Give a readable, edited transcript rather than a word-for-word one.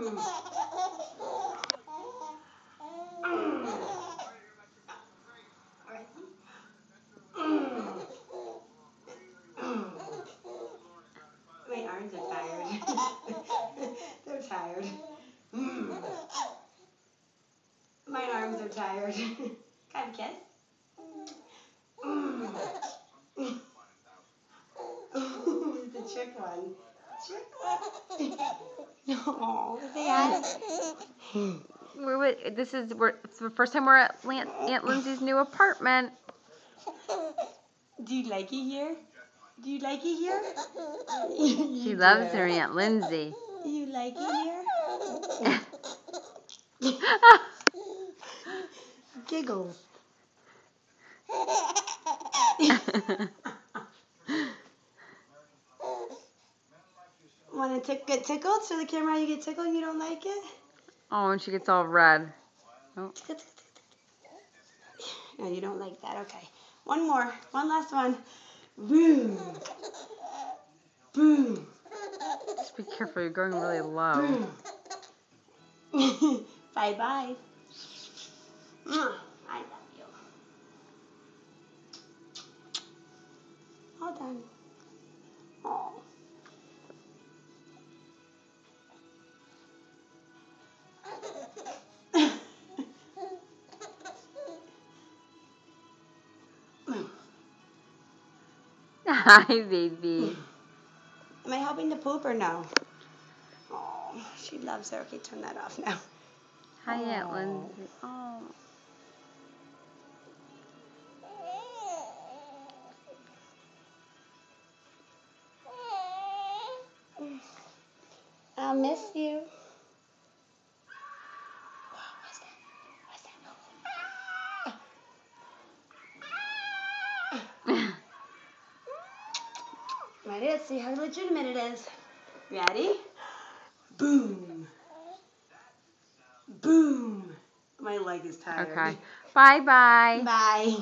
My arms are tired. They're tired. My arms are tired. Can I have a kiss? The chick one. Chick one. No, say hi. It's the first time we're at Aunt Lindsay's new apartment. Do you like it here? Do you like it here? She loves her Aunt Lindsay. You like it here? Giggles. Want to get tickled? So the camera, you get tickled and you don't like it? Oh, and she gets all red. Oh. No, you don't like that. Okay. One more. One last one. Boom. Boom. Just be careful. You're going really low. Boom. Bye-bye. I love you. All done. Oh. Hi, baby. Am I helping to poop or no? Oh, she loves her. Okay, turn that off now. Hi, Aunt Lindsay. Oh. I'll miss you. Ready? Let's see how legitimate it is. Ready? Boom. Boom. My leg is tired. Okay. Bye-bye. Bye.